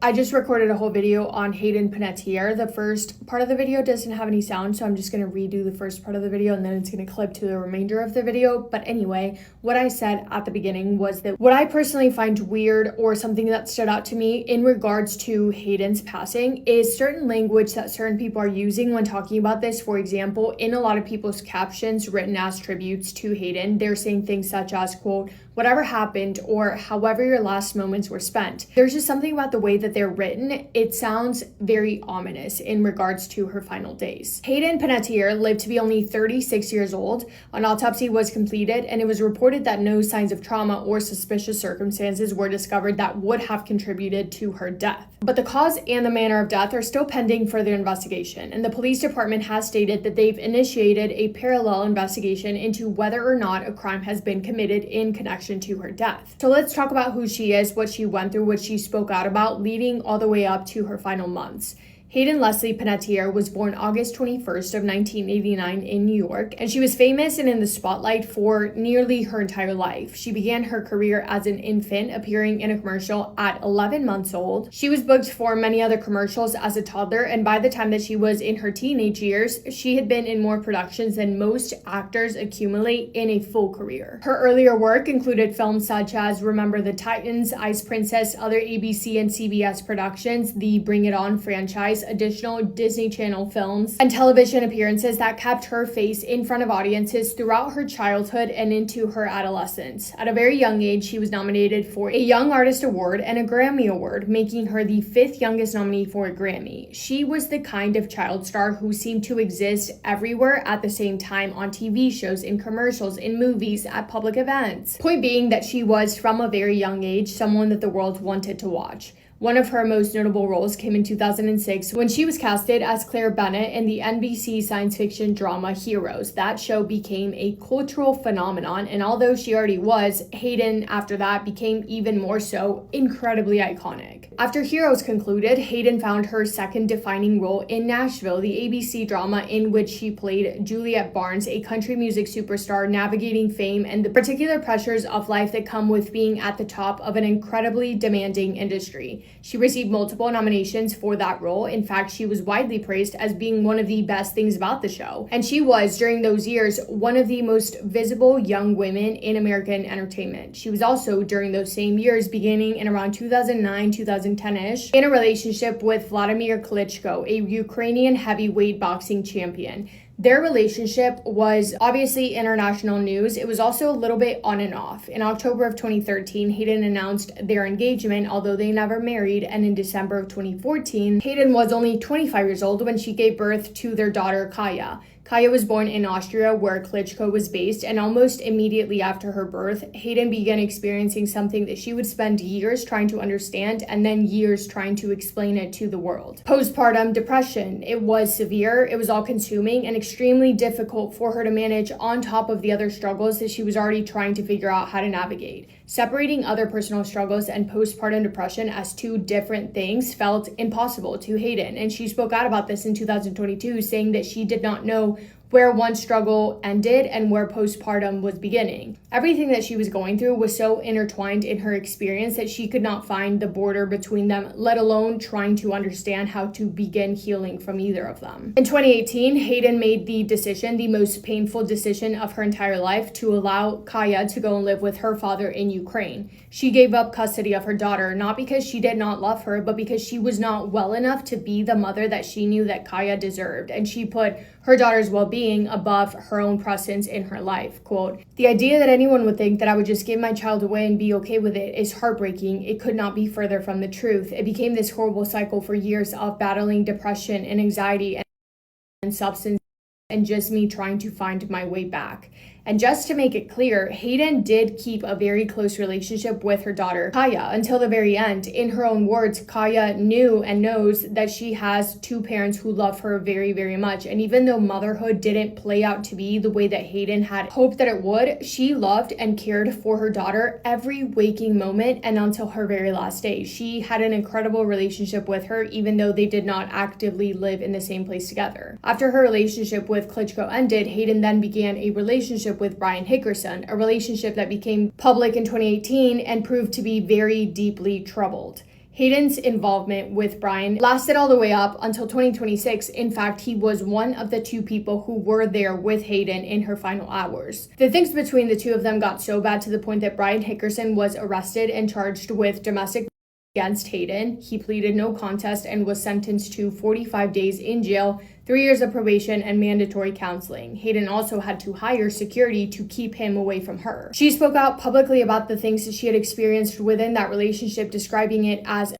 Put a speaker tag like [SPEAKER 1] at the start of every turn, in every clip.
[SPEAKER 1] I just recorded a whole video on Hayden Panettiere. The first part of the video doesn't have any sound, so I'm just going to redo the first part of the video and then it's going to clip to the remainder of the video. But anyway, what I said at the beginning was that what I personally find weird or something that stood out to me in regards to Hayden's passing is certain language that certain people are using when talking about this. For example, in a lot of people's captions written as tributes to Hayden, they're saying things such as, quote, "whatever happened," or "however your last moments were spent." There's just something about the way that they're written. It sounds very ominous in regards to her final days. Hayden Panettiere lived to be only 36 years old. An autopsy was completed and it was reported that no signs of trauma or suspicious circumstances were discovered that would have contributed to her death. But the cause and the manner of death are still pending further investigation, and the police department has stated that they've initiated a parallel investigation into whether or not a crime has been committed in connection to her death. So let's talk about who she is, what she went through, what she spoke out about, leading all the way up to her final months. Hayden Leslie Panettiere was born August 21st of 1989 in New York, and she was famous and in the spotlight for nearly her entire life. She began her career as an infant, appearing in a commercial at 11 months old. She was booked for many other commercials as a toddler, and by the time that she was in her teenage years, she had been in more productions than most actors accumulate in a full career. Her earlier work included films such as Remember the Titans, Ice Princess, other ABC and CBS productions, the Bring It On franchise, additional Disney Channel films, and television appearances that kept her face in front of audiences throughout her childhood and into her adolescence. At a very young age, she was nominated for a Young Artist Award and a Grammy Award, making her the 5th youngest nominee for a Grammy. She was the kind of child star who seemed to exist everywhere at the same time, on TV shows, in commercials, in movies, at public events. Point being that she was, from a very young age, someone that the world wanted to watch. One of her most notable roles came in 2006 when she was casted as Claire Bennett in the NBC science fiction drama Heroes. That show became a cultural phenomenon, and although she already was, Hayden after that became even more so incredibly iconic. After Heroes concluded, Hayden found her second defining role in Nashville, the ABC drama in which she played Juliet Barnes, a country music superstar navigating fame and the particular pressures of life that come with being at the top of an incredibly demanding industry. She received multiple nominations for that role. In fact, she was widely praised as being one of the best things about the show. And she was, during those years, one of the most visible young women in American entertainment. She was also, during those same years, beginning in around 2009, 2010-ish, in a relationship with Vladimir Klitschko, a Ukrainian heavyweight boxing champion. Their relationship was obviously international news. It was also a little bit on and off. In October of 2013, Hayden announced their engagement, although they never married, and in December of 2014, Hayden was only 25 years old when she gave birth to their daughter, Kaya. Kaya was born in Austria, where Klitschko was based, and almost immediately after her birth, Hayden began experiencing something that she would spend years trying to understand and then years trying to explain it to the world. Postpartum depression. It was severe, it was all-consuming, and extremely difficult for her to manage on top of the other struggles that she was already trying to figure out how to navigate. Separating other personal struggles and postpartum depression as two different things felt impossible to Hayden, and she spoke out about this in 2022, saying that she did not know where one struggle ended and where postpartum was beginning. Everything that she was going through was so intertwined in her experience that she could not find the border between them, let alone trying to understand how to begin healing from either of them. In 2018, Hayden made the decision, the most painful decision of her entire life, to allow Kaya to go and live with her father in Ukraine. She gave up custody of her daughter, not because she did not love her, but because she was not well enough to be the mother that she knew that Kaya deserved, and she put her daughter's well-being above her own presence in her life. Quote, "The idea that anyone would think that I would just give my child away and be okay with it is heartbreaking. It could not be further from the truth. It became this horrible cycle for years of battling depression and anxiety and substance and just me trying to find my way back." And just to make it clear, Hayden did keep a very close relationship with her daughter, Kaya, until the very end. In her own words, Kaya knew and knows that she has two parents who love her very, very much. And even though motherhood didn't play out to be the way that Hayden had hoped that it would, she loved and cared for her daughter every waking moment and until her very last day. She had an incredible relationship with her, even though they did not actively live in the same place together. After her relationship with Klitschko ended, Hayden then began a relationship with Brian Hickerson, a relationship that became public in 2018 and proved to be very deeply troubled. Hayden's involvement with Brian lasted all the way up until 2026. In fact, he was one of the two people who were there with Hayden in her final hours. The things between the two of them got so bad to the point that Brian Hickerson was arrested and charged with domestic against Hayden. He pleaded no contest and was sentenced to 45 days in jail, 3 years of probation, and mandatory counseling. Hayden also had to hire security to keep him away from her. She spoke out publicly about the things that she had experienced within that relationship, describing it as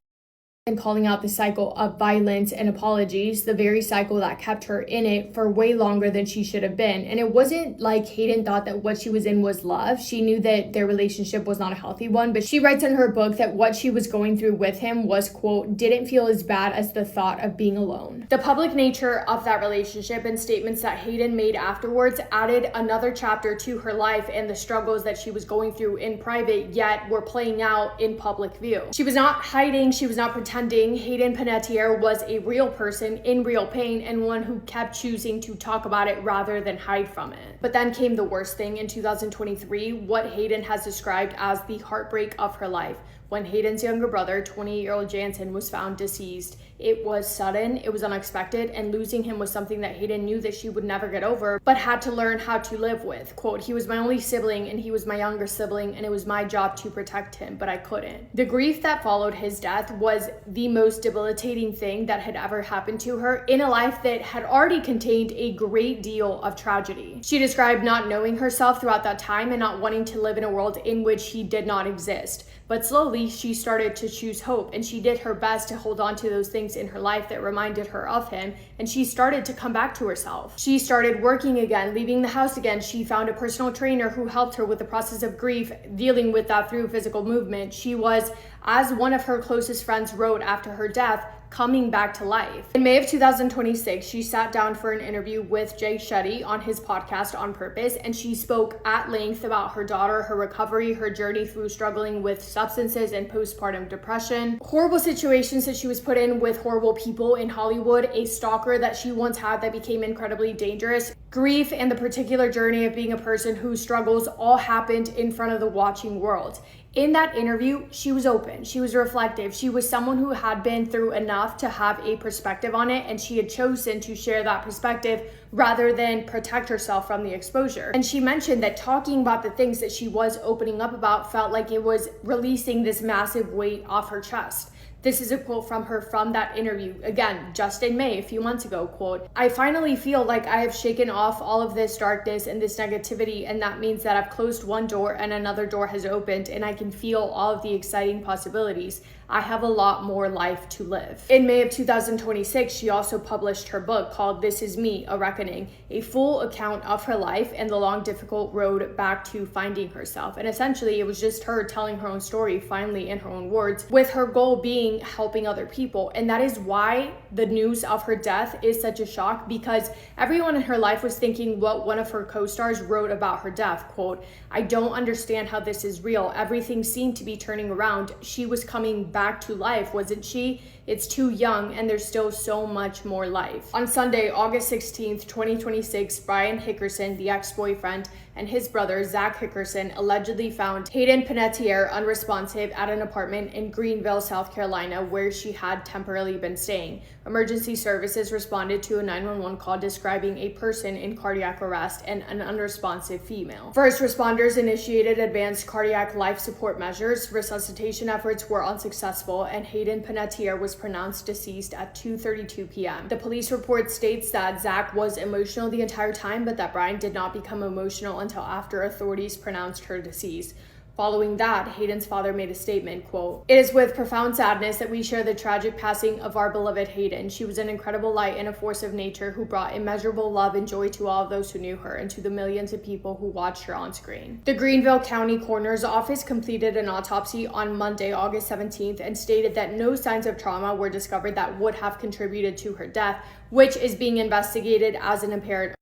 [SPEAKER 1] and calling out the cycle of violence and apologies, the very cycle that kept her in it for way longer than she should have been. And it wasn't like Hayden thought that what she was in was love. She knew that their relationship was not a healthy one, but she writes in her book that what she was going through with him was, quote, didn't feel as bad as the thought of being alone. The public nature of that relationship and statements that Hayden made afterwards added another chapter to her life and the struggles that she was going through in private, yet were playing out in public view. She was not hiding, she was not pretending. Hayden Panettiere was a real person in real pain and one who kept choosing to talk about it rather than hide from it. But then came the worst thing in 2023, what Hayden has described as the heartbreak of her life. When Hayden's younger brother, 28-year-old Jansen, was found deceased. It was sudden, it was unexpected, and losing him was something that Hayden knew that she would never get over, but had to learn how to live with. Quote, he was my only sibling and he was my younger sibling, and it was my job to protect him, but I couldn't. The grief that followed his death was the most debilitating thing that had ever happened to her in a life that had already contained a great deal of tragedy. She described not knowing herself throughout that time and not wanting to live in a world in which he did not exist. But slowly, she started to choose hope, and she did her best to hold on to those things in her life that reminded her of him, and she started to come back to herself. She started working again, leaving the house again. She found a personal trainer who helped her with the process of grief, dealing with that through physical movement. She was, as one of her closest friends wrote after her death, coming back to life. In May of 2026, she sat down for an interview with Jay Shetty on his podcast On Purpose, and she spoke at length about her daughter, her recovery, her journey through struggling with substances and postpartum depression, horrible situations that she was put in with horrible people in Hollywood, a stalker that she once had that became incredibly dangerous, grief, and the particular journey of being a person whose struggles all happened in front of the watching world. In that interview, she was open, she was reflective, she was someone who had been through enough to have a perspective on it, and she had chosen to share that perspective rather than protect herself from the exposure. And she mentioned that talking about the things that she was opening up about felt like it was releasing this massive weight off her chest. This is a quote from her from that interview, again, just in May, a few months ago, quote, I finally feel like I have shaken off all of this darkness and this negativity, and that means that I've closed one door and another door has opened, and I can feel all of the exciting possibilities. I have a lot more life to live. In May of 2026, she also published her book called This Is Me, A Reckoning, a full account of her life and the long, difficult road back to finding herself. And essentially, it was just her telling her own story, finally in her own words, with her goal being helping other people. And that is why the news of her death is such a shock, because everyone in her life was thinking what one of her co-stars wrote about her death, quote, I don't understand how this is real. Everything seemed to be turning around. She was coming back to life, wasn't she? It's too young and there's still so much more life. On Sunday, August 16th, 2026, Brian Hickerson, the ex-boyfriend, and his brother, Zach Hickerson, allegedly found Hayden Panettiere unresponsive at an apartment in Greenville, South Carolina, where she had temporarily been staying. Emergency services responded to a 911 call describing a person in cardiac arrest and an unresponsive female. First responders initiated advanced cardiac life support measures. Resuscitation efforts were unsuccessful, and Hayden Panettiere was pronounced deceased at 2:32 p.m. The police report states that Zach was emotional the entire time, but that Brian did not become emotional until after authorities pronounced her deceased. Following that, Hayden's father made a statement, quote, It is with profound sadness that we share the tragic passing of our beloved Hayden. She was an incredible light and a force of nature who brought immeasurable love and joy to all of those who knew her and to the millions of people who watched her on screen. The Greenville County Coroner's Office completed an autopsy on Monday, August 17th, and stated that no signs of trauma were discovered that would have contributed to her death, which is being investigated as an apparent.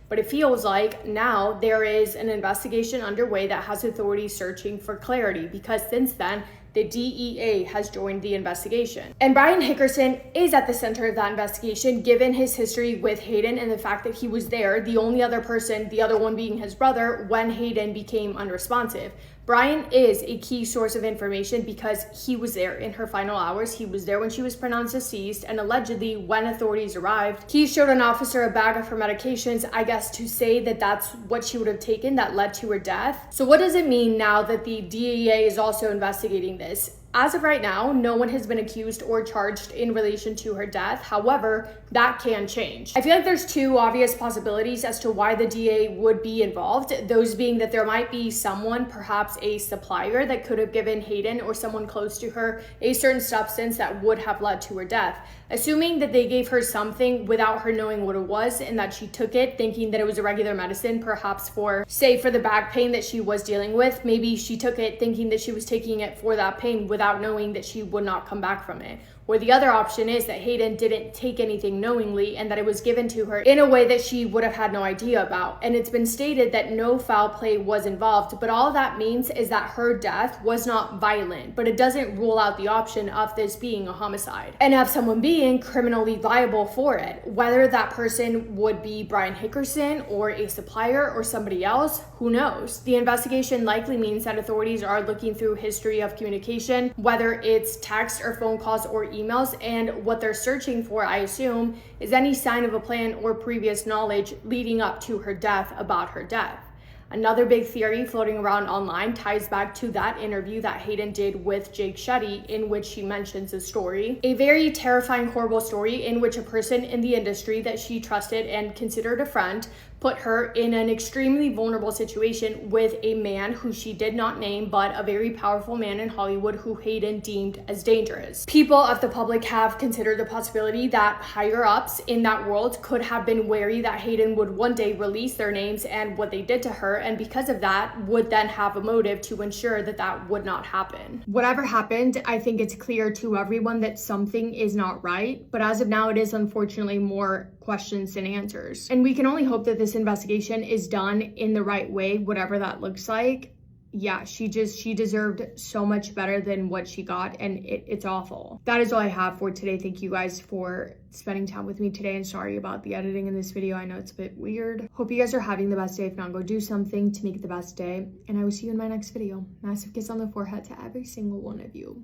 [SPEAKER 1] But it feels like now there is an investigation underway that has authorities searching for clarity, because since then, the DEA has joined the investigation. And Brian Hickerson is at the center of that investigation, given his history with Hayden and the fact that he was there, the only other person, the other one being his brother, when Hayden became unresponsive. Brian is a key source of information because he was there in her final hours. He was there when she was pronounced deceased, and allegedly when authorities arrived, he showed an officer a bag of her medications, I guess to say that that's what she would have taken that led to her death. So what does it mean now that the DEA is also investigating this? As of right now, no one has been accused or charged in relation to her death. However, that can change. I feel like there's two obvious possibilities as to why the DA would be involved. Those being that there might be someone, perhaps a supplier, that could have given Hayden or someone close to her a certain substance that would have led to her death. Assuming that they gave her something without her knowing what it was and that she took it thinking that it was a regular medicine, perhaps for, say, for the back pain that she was dealing with. Maybe she took it thinking that she was taking it for that pain without knowing that she would not come back from it. Or the other option is that Hayden didn't take anything knowingly and that it was given to her in a way that she would have had no idea about. And it's been stated that no foul play was involved, but all that means is that her death was not violent, but it doesn't rule out the option of this being a homicide and of someone being criminally liable for it. Whether that person would be Brian Hickerson or a supplier or somebody else, who knows? The investigation likely means that authorities are looking through history of communication, whether it's text or phone calls or emails, and what they're searching for, I assume, is any sign of a plan or previous knowledge leading up to her death about her death. Another big theory floating around online ties back to that interview that Hayden did with Jake Shetty, in which she mentions a story, a very terrifying, horrible story in which a person in the industry that she trusted and considered a friend put her in an extremely vulnerable situation with a man who she did not name, but a very powerful man in Hollywood who Hayden deemed as dangerous. People of the public have considered the possibility that higher ups in that world could have been wary that Hayden would one day release their names and what they did to her, and because of that would then have a motive to ensure that that would not happen. Whatever happened, I think it's clear to everyone that something is not right, but as of now it is unfortunately more questions than answers. And we can only hope that this investigation is done in the right way, whatever that looks like. Yeah, she deserved so much better than what she got, and it's awful. That is all I have for today. Thank you guys for spending time with me today, and sorry about the editing in this video. I know it's a bit weird. Hope you guys are having the best day. If not, go do something to make it the best day, and I will see you in my next video. Massive kiss on the forehead to every single one of you.